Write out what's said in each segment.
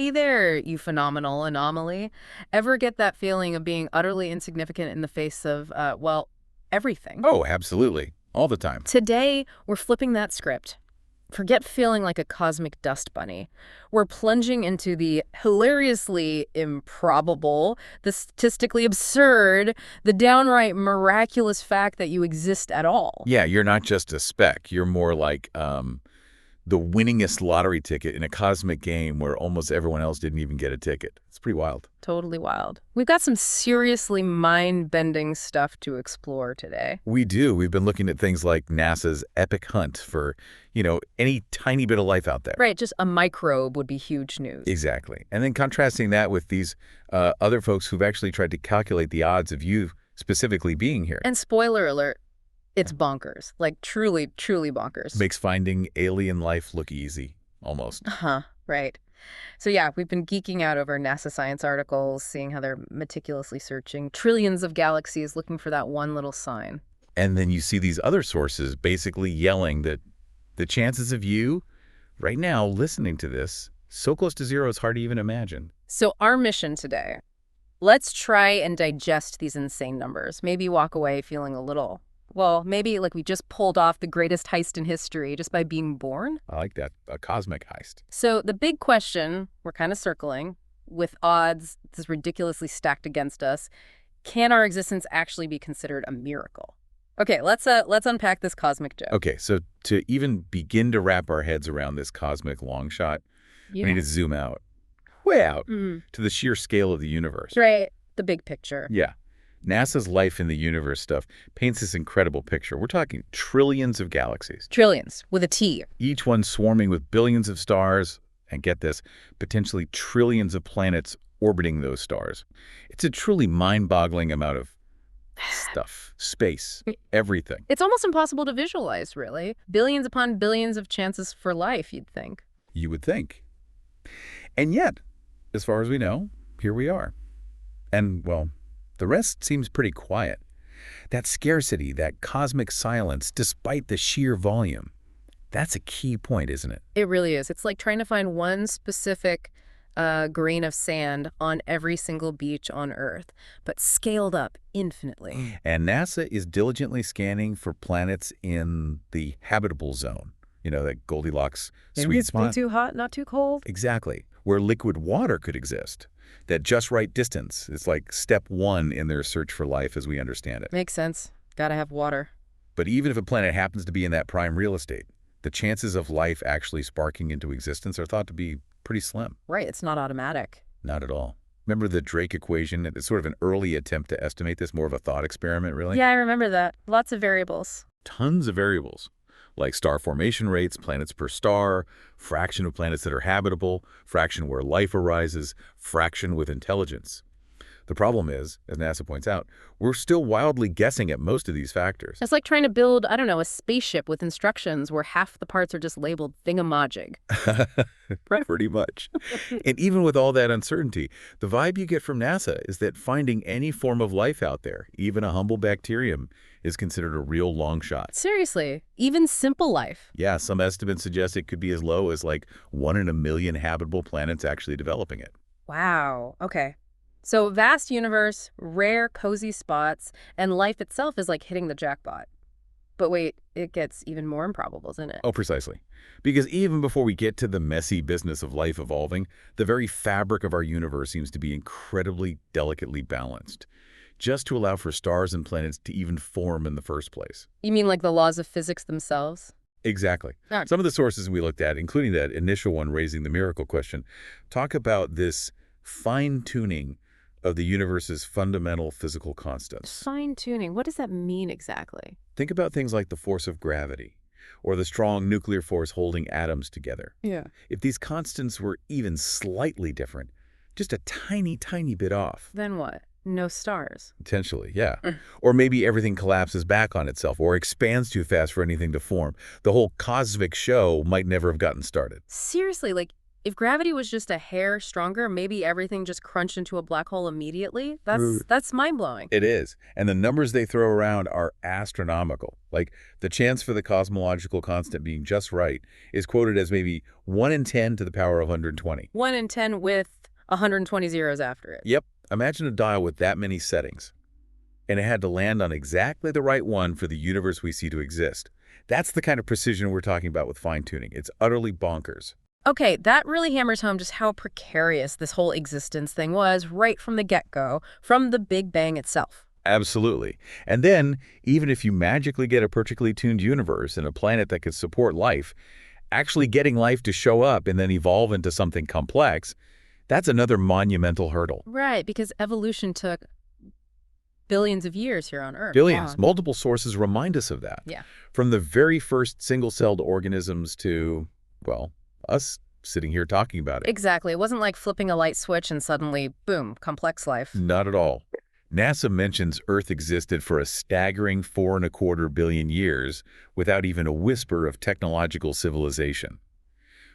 Hey there, you phenomenal anomaly. Ever get that feeling of being utterly insignificant in the face of, well, everything? Oh, absolutely. All the time. Today, we're flipping that script. Forget feeling like a cosmic dust bunny. We're plunging into the hilariously improbable, the statistically absurd, the downright miraculous fact that you exist at all. Yeah, you're not just a speck. You're more like the winningest lottery ticket in a cosmic game where almost everyone else didn't even get a ticket. It's pretty wild. Totally wild. We've got some seriously mind-bending stuff to explore today. We do. We've been looking at things like NASA's epic hunt for, any tiny bit of life out there. Right, just a microbe would be huge news. Exactly. And then contrasting that with these other folks who've actually tried to calculate the odds of you specifically being here. And spoiler alert, it's bonkers. Like, truly, truly bonkers. Makes finding alien life look easy, almost. Uh-huh, right. So yeah, we've been geeking out over NASA science articles, seeing how they're meticulously searching trillions of galaxies looking for that one little sign. And then you see these other sources basically yelling that the chances of you right now listening to this so close to zero it's hard to even imagine. So our mission today, let's try and digest these insane numbers. Maybe walk away feeling a little, well, maybe like we just pulled off the greatest heist in history just by being born. I like that, a cosmic heist. So the big question we're kind of circling, with odds that's ridiculously stacked against us, can our existence actually be considered a miracle? Okay, let's unpack this cosmic joke. Okay, so to even begin to wrap our heads around this cosmic long shot, Yeah. we need to zoom out, way out, Mhm. to the sheer scale of the universe. Right, the big picture. Yeah. NASA's life in the universe stuff paints this incredible picture. We're talking trillions of galaxies, Trillions, with a T. each one swarming with billions of stars, and get this, potentially trillions of planets orbiting those stars. It's a truly mind-boggling amount of stuff, space, everything. It's almost impossible to visualize, really. Billions upon billions of chances for life, you'd think. You would think. And yet, as far as we know, here we are. And, well, the rest seems pretty quiet. That scarcity, that cosmic silence, despite the sheer volume, that's a key point, isn't it? It really is. It's like trying to find one specific grain of sand on every single beach on Earth, but scaled up infinitely. And NASA is diligently scanning for planets in the habitable zone, that Goldilocks sweet spot. Not too hot, not too cold. Exactly. Where liquid water could exist. That just right distance is like step one in their search for life as we understand it. Makes sense. Gotta have water. But even if a planet happens to be in that prime real estate, the chances of life actually sparking into existence are thought to be pretty slim. Right, it's not automatic. Not at all. Remember the Drake equation? It's sort of an early attempt to estimate this, more of a thought experiment, really? Yeah, I remember that. Lots of variables. Tons of variables, like star formation rates, planets per star, fraction of planets that are habitable, fraction where life arises, fraction with intelligence. The problem is, as NASA points out, we're still wildly guessing at most of these factors. It's like trying to build, I don't know, a spaceship with instructions where half the parts are just labeled thingamajig. Pretty much. And even with all that uncertainty, the vibe you get from NASA is that finding any form of life out there, even a humble bacterium, is considered a real long shot. Seriously, even simple life. Yeah, some estimates suggest it could be as low as like 1 in a million habitable planets actually developing it. Wow. Okay. So vast universe, rare, cozy spots, and life itself is like hitting the jackpot. But wait, it gets even more improbable, doesn't it? Oh, precisely. Because even before we get to the messy business of life evolving, the very fabric of our universe seems to be incredibly delicately balanced, just to allow for stars and planets to even form in the first place. You mean like the laws of physics themselves? Exactly. Ah. Some of the sources we looked at, including that initial one raising the miracle question, talk about this fine-tuning of the universe's fundamental physical constants. Fine-tuning. What does that mean exactly? Think about things like the force of gravity or the strong nuclear force holding atoms together. Yeah. If these constants were even slightly different, just a tiny, tiny bit off. Then what? No stars. Potentially, yeah. Or maybe everything collapses back on itself or expands too fast for anything to form. The whole cosmic show might never have gotten started. Seriously, like If gravity was just a hair stronger, maybe everything just crunched into a black hole immediately? That's mind-blowing. It is. And the numbers they throw around are astronomical. Like, the chance for the cosmological constant being just right is quoted as maybe 1 in 10 to the power of 120. 1 in 10 with 120 zeros after it. Yep. Imagine a dial with that many settings. And it had to land on exactly the right one for the universe we see to exist. That's the kind of precision we're talking about with fine-tuning. It's utterly bonkers. Okay, that really hammers home just how precarious this whole existence thing was right from the get-go, from the Big Bang itself. Absolutely. And then, even if you magically get a perfectly tuned universe and a planet that could support life, actually getting life to show up and then evolve into something complex, that's another monumental hurdle. Right, because evolution took billions of years here on Earth. Billions. Wow. Multiple sources remind us of that. Yeah. From the very first single-celled organisms to, well, us sitting here talking about it. Exactly. It wasn't like flipping a light switch and suddenly, boom, complex life. Not at all. NASA mentions Earth existed for a staggering 4.25 billion years without even a whisper of technological civilization.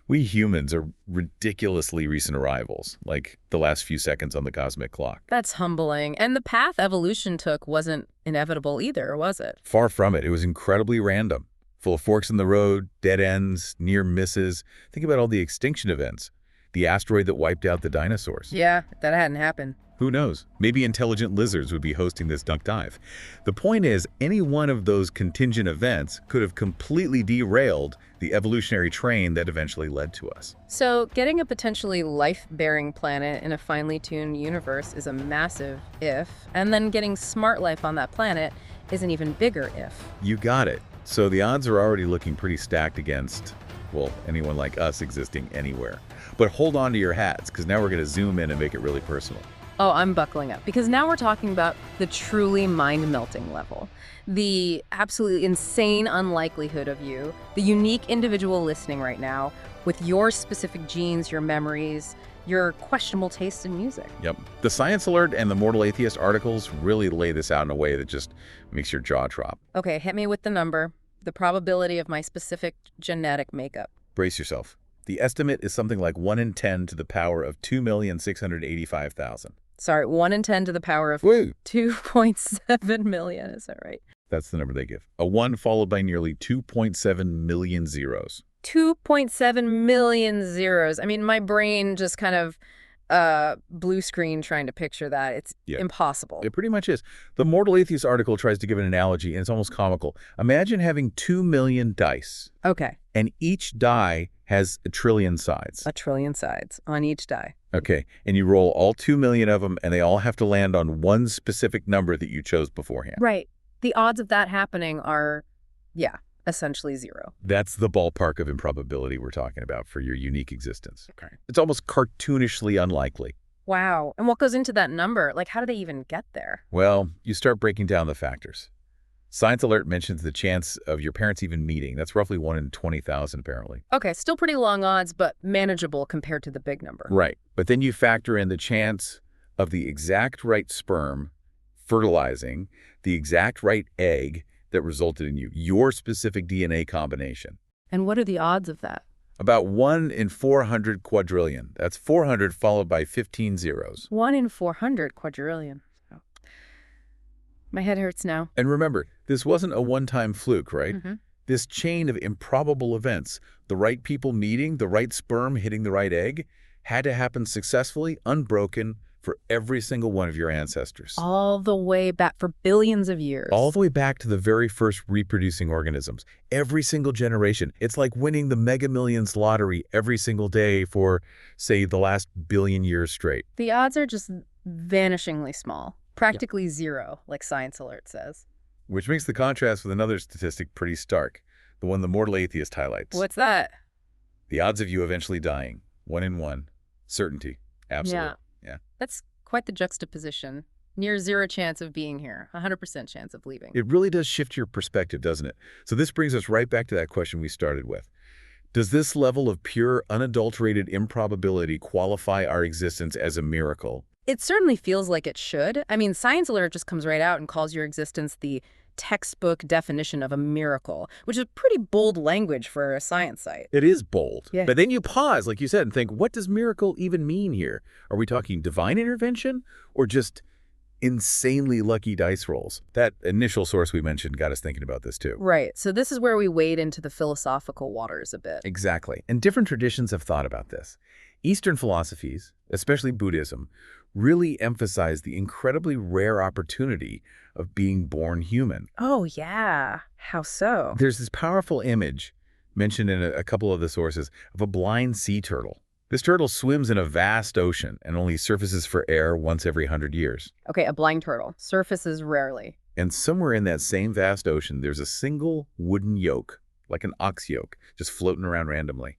We humans are ridiculously recent arrivals, like the last few seconds on the cosmic clock. That's humbling. And the path evolution took wasn't inevitable either, was it? Far from it. It was incredibly random, full of forks in the road, dead ends, near misses. Think about all the extinction events. The asteroid that wiped out the dinosaurs. Yeah, that hadn't happened. Who knows? Maybe intelligent lizards would be hosting this dunk dive. The point is, any one of those contingent events could have completely derailed the evolutionary train that eventually led to us. So getting a potentially life-bearing planet in a finely tuned universe is a massive if, and then getting smart life on that planet is an even bigger if. You got it. So the odds are already looking pretty stacked against, well, anyone like us existing anywhere. But hold on to your hats, because now we're going to zoom in and make it really personal. Oh, I'm buckling up, because now we're talking about the truly mind-melting level. The absolutely insane unlikelihood of you, the unique individual listening right now, with your specific genes, your memories, your questionable taste in music. Yep. The Science Alert and the Mortal Atheist articles really lay this out in a way that just makes your jaw drop. Okay, hit me with the number, the probability of my specific genetic makeup. Brace yourself. The estimate is something like 1 in 10 to the power of 2,685,000. Sorry, 1 in 10 to the power of Woo! 2.7 million, is that right? That's the number they give. A 1 followed by nearly 2.7 million zeros. 2.7 million zeros. I mean, my brain just kind of blue screen trying to picture that. It's impossible. It pretty much is. The Mortal Atheist article tries to give an analogy, and it's almost comical. Imagine having 2 million dice. Okay. And each die has a trillion sides. A trillion sides on each die. Okay. And you roll all 2 million of them, and they all have to land on one specific number that you chose beforehand. Right. The odds of that happening are, essentially zero. That's the ballpark of improbability we're talking about for your unique existence. Okay. It's almost cartoonishly unlikely. Wow. And what goes into that number? Like, how do they even get there? Well, you start breaking down the factors. Science Alert mentions the chance of your parents even meeting. That's roughly 1 in 20,000, apparently. Okay, still pretty long odds, but manageable compared to the big number. Right. But then you factor in the chance of the exact right sperm fertilizing the exact right egg that resulted in you, your specific DNA combination. And what are the odds of that? About 1 in 400 quadrillion. That's 400 followed by 15 zeros. 1 in 400 quadrillion. Oh. My head hurts now. And remember, this wasn't a one-time fluke, right? Mm-hmm. This chain of improbable events, the right people meeting, the right sperm hitting the right egg, had to happen successfully, unbroken, for every single one of your ancestors. All the way back for billions of years. All the way back to the very first reproducing organisms. Every single generation. It's like winning the Mega Millions lottery every single day for, say, the last billion years straight. The odds are just vanishingly small. Practically zero, like Science Alert says. Which makes the contrast with another statistic pretty stark. The one the Mortal Atheist highlights. What's that? The odds of you eventually dying. 1 in 1. Certainty. Absolute. Yeah. That's quite the juxtaposition. Near zero chance of being here, 100% chance of leaving. It really does shift your perspective, doesn't it? So this brings us right back to that question we started with. Does this level of pure, unadulterated improbability qualify our existence as a miracle? It certainly feels like it should. I mean, Science Alert just comes right out and calls your existence the textbook definition of a miracle, which is pretty bold language for a science site. It is bold. Yeah. But then you pause, like you said, and think, what does miracle even mean here? Are we talking divine intervention or just insanely lucky dice rolls? That initial source we mentioned got us thinking about this too. Right. So this is where we wade into the philosophical waters a bit. Exactly. And different traditions have thought about this. Eastern philosophies, especially Buddhism, really emphasize the incredibly rare opportunity of being born human. Oh, yeah. How so? There's this powerful image mentioned in a couple of the sources of a blind sea turtle. This turtle swims in a vast ocean and only surfaces for air once every 100 years. Okay, a blind turtle. Surfaces rarely. And somewhere in that same vast ocean, there's a single wooden yoke, like an ox yoke, just floating around randomly.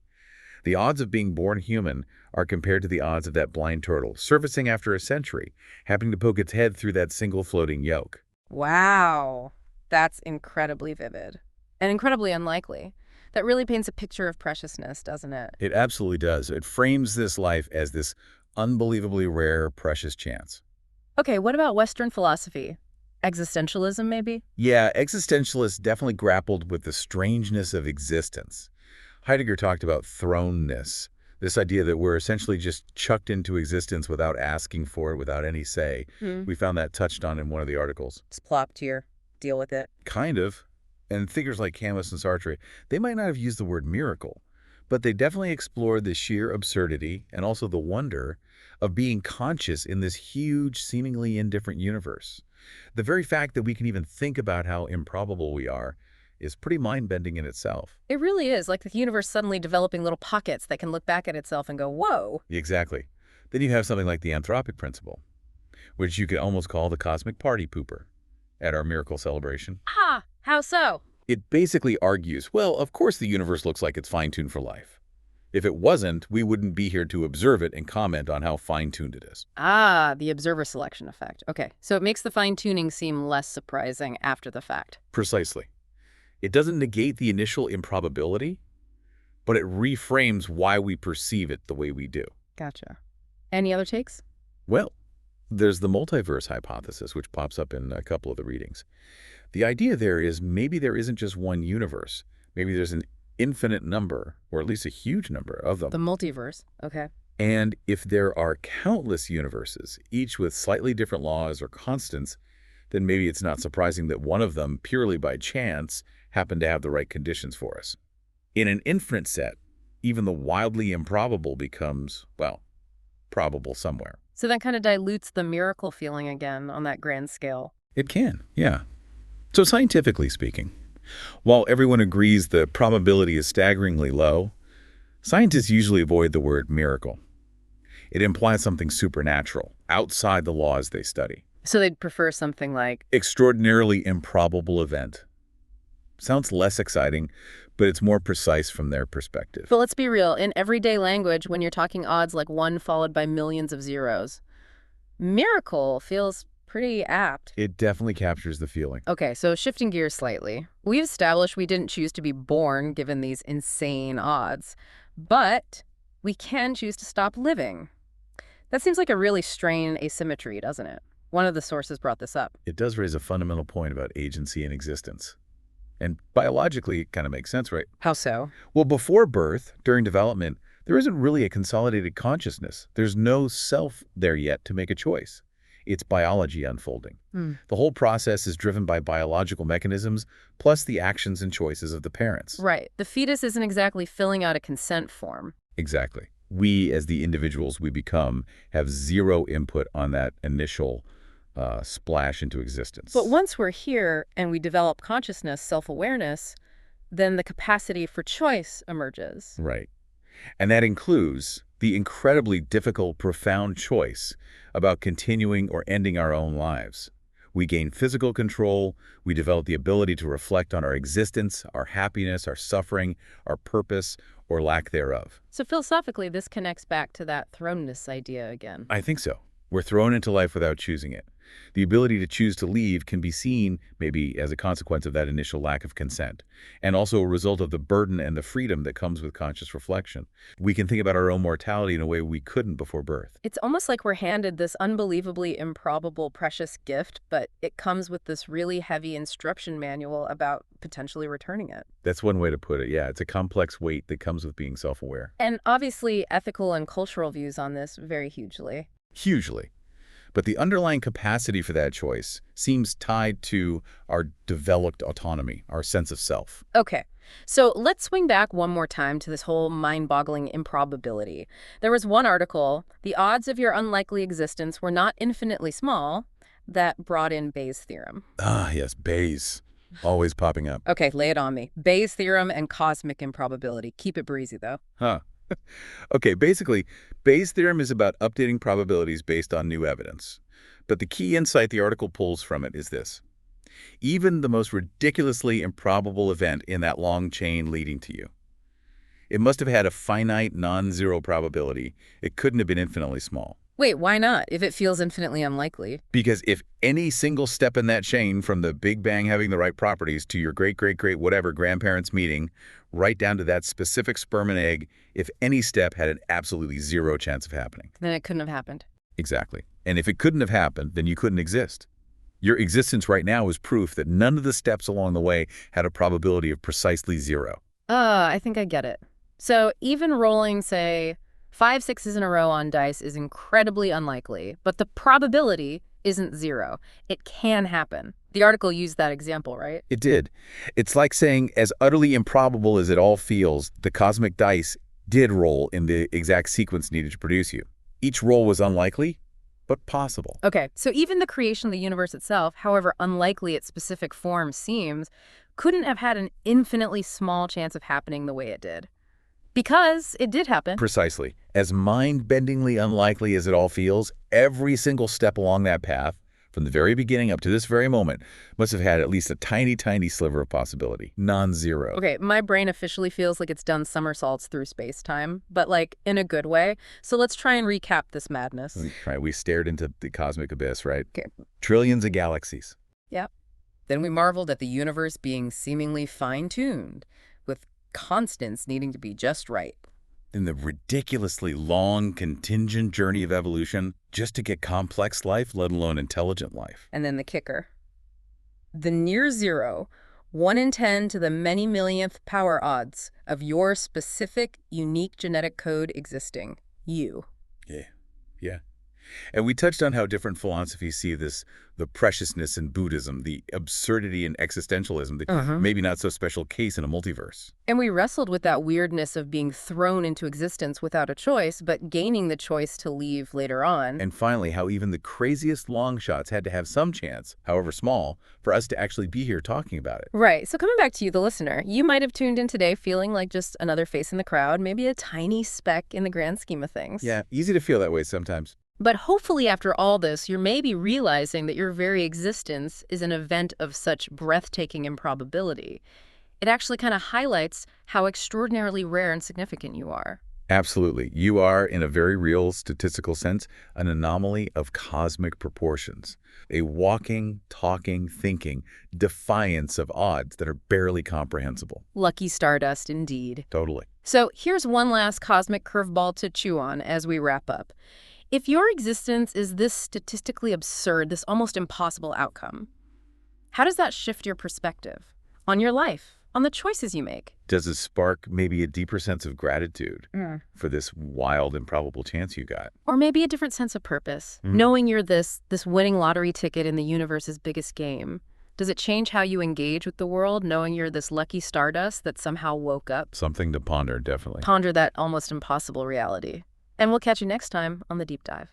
The odds of being born human are compared to the odds of that blind turtle, surfacing after a century, happening to poke its head through that single floating yoke. Wow. That's incredibly vivid. And incredibly unlikely. That really paints a picture of preciousness, doesn't it? It absolutely does. It frames this life as this unbelievably rare, precious chance. Okay, what about Western philosophy? Existentialism, maybe? Yeah, existentialists definitely grappled with the strangeness of existence. Heidegger talked about thrownness, this idea that we're essentially just chucked into existence without asking for it, without any say. We found that touched on in one of the articles. Just plopped here. Deal with it. Kind of. And thinkers like Camus and Sartre, they might not have used the word miracle, but they definitely explored the sheer absurdity and also the wonder of being conscious in this huge, seemingly indifferent universe. The very fact that we can even think about how improbable we are is pretty mind-bending in itself. It really is, like the universe suddenly developing little pockets that can look back at itself and go, whoa. Exactly. Then you have something like the anthropic principle, which you could almost call the cosmic party pooper at our miracle celebration. Ah, how so? It basically argues, well, of course the universe looks like it's fine-tuned for life. If it wasn't, we wouldn't be here to observe it and comment on how fine-tuned it is. Ah, the observer selection effect. Okay, so it makes the fine-tuning seem less surprising after the fact. Precisely. It doesn't negate the initial improbability, but it reframes why we perceive it the way we do. Gotcha. Any other takes? Well, there's the multiverse hypothesis, which pops up in a couple of the readings. The idea there is maybe there isn't just one universe. Maybe there's an infinite number, or at least a huge number of them. The multiverse. Okay. And if there are countless universes, each with slightly different laws or constants, then maybe it's not surprising that one of them, purely by chance, happened to have the right conditions for us. In an infinite set, even the wildly improbable becomes, well, probable somewhere. So that kind of dilutes the miracle feeling again on that grand scale. It can, yeah. So scientifically speaking, while everyone agrees the probability is staggeringly low, scientists usually avoid the word miracle. It implies something supernatural, outside the laws they study. So they'd prefer something like Extraordinarily improbable event. Sounds less exciting, but it's more precise from their perspective. But let's be real, in everyday language, when you're talking odds like 1 followed by millions of zeros, miracle feels pretty apt. It definitely captures the feeling. Okay, so shifting gears slightly. We've established we didn't choose to be born given these insane odds, but we can choose to stop living. That seems like a really strained asymmetry, doesn't it? One of the sources brought this up. It does raise a fundamental point about agency and existence. And biologically, it kind of makes sense, right? How so? Well, before birth, during development, there isn't really a consolidated consciousness. There's no self there yet to make a choice. It's biology unfolding. The whole process is driven by biological mechanisms, plus the actions and choices of the parents. Right. The fetus isn't exactly filling out a consent form. Exactly. We, as the individuals we become, have zero input on that initial splash into existence. But once we're here and we develop consciousness, self-awareness, then the capacity for choice emerges. Right. And that includes the incredibly difficult, profound choice about continuing or ending our own lives. We gain physical control, we develop the ability to reflect on our existence, our happiness, our suffering, our purpose, or lack thereof. So philosophically, this connects back to that thrownness idea again. I think so. We're thrown into life without choosing it. The ability to choose to leave can be seen maybe as a consequence of that initial lack of consent, and also a result of the burden and the freedom that comes with conscious reflection. We can think about our own mortality in a way we couldn't before birth. It's almost like we're handed this unbelievably improbable, precious gift, but it comes with this really heavy instruction manual about potentially returning it. That's one way to put it. Yeah, it's a complex weight that comes with being self-aware. And obviously, ethical and cultural views on this vary hugely. Hugely. But the underlying capacity for that choice seems tied to our developed autonomy, our sense of self. Okay, so let's swing back one more time to this whole mind-boggling improbability. There was one article, "The odds of your unlikely existence were not infinitely small," that brought in Bayes' theorem. Ah, yes, Bayes. Always popping up. Okay, lay it on me. Bayes' theorem and cosmic improbability. Keep it breezy, though. Huh. Okay, basically, Bayes' theorem is about updating probabilities based on new evidence. But the key insight the article pulls from it is this. Even the most ridiculously improbable event in that long chain leading to you, it must have had a finite, non-zero probability. It couldn't have been infinitely small. Wait, why not, if it feels infinitely unlikely? Because if any single step in that chain, from the Big Bang having the right properties to your great-great-great whatever grandparents meeting, right down to that specific sperm and egg, if any step had an absolutely zero chance of happening. Then it couldn't have happened. Exactly. And if it couldn't have happened, then you couldn't exist. Your existence right now is proof that none of the steps along the way had a probability of precisely zero. I think I get it. So even rolling, say, 5 sixes in a row on dice is incredibly unlikely, but the probability isn't zero. It can happen. The article used that example, right? It did. It's like saying, as utterly improbable as it all feels, the cosmic dice did roll in the exact sequence needed to produce you. Each roll was unlikely, but possible. Okay, so even the creation of the universe itself, however unlikely its specific form seems, couldn't have had an infinitely small chance of happening the way it did. Because it did happen. Precisely. As mind-bendingly unlikely as it all feels, every single step along that path, from the very beginning up to this very moment, must have had at least a tiny, tiny sliver of possibility. Non-zero. Okay, my brain officially feels like it's done somersaults through space-time, but like in a good way. So let's try and recap this madness. Right, we stared into the cosmic abyss, right? Okay. Trillions of galaxies. Yep. Then we marveled at the universe being seemingly fine-tuned, with constants needing to be just right. In the ridiculously long, contingent journey of evolution, just to get complex life, let alone intelligent life. And then the kicker. The near zero, 1 in 10 to the many millionth power odds of your specific, unique genetic code existing. You. Yeah. And we touched on how different philosophies see this, the preciousness in Buddhism, the absurdity in existentialism, the maybe not so special case in a multiverse. And we wrestled with that weirdness of being thrown into existence without a choice, but gaining the choice to leave later on. And finally, how even the craziest long shots had to have some chance, however small, for us to actually be here talking about it. Right. So coming back to you, the listener, you might have tuned in today feeling like just another face in the crowd, maybe a tiny speck in the grand scheme of things. Yeah, easy to feel that way sometimes. But hopefully after all this, you're maybe realizing that your very existence is an event of such breathtaking improbability. It actually kind of highlights how extraordinarily rare and significant you are. Absolutely. You are, in a very real statistical sense, an anomaly of cosmic proportions. A walking, talking, thinking defiance of odds that are barely comprehensible. Lucky stardust, indeed. Totally. So here's one last cosmic curveball to chew on as we wrap up. If your existence is this statistically absurd, this almost impossible outcome, how does that shift your perspective on your life, on the choices you make? Does it spark maybe a deeper sense of gratitude for this wild, improbable chance you got? Or maybe a different sense of purpose, knowing you're this winning lottery ticket in the universe's biggest game? Does it change how you engage with the world, knowing you're this lucky stardust that somehow woke up? Something to ponder, definitely. Ponder that almost impossible reality. And we'll catch you next time on The Deep Dive.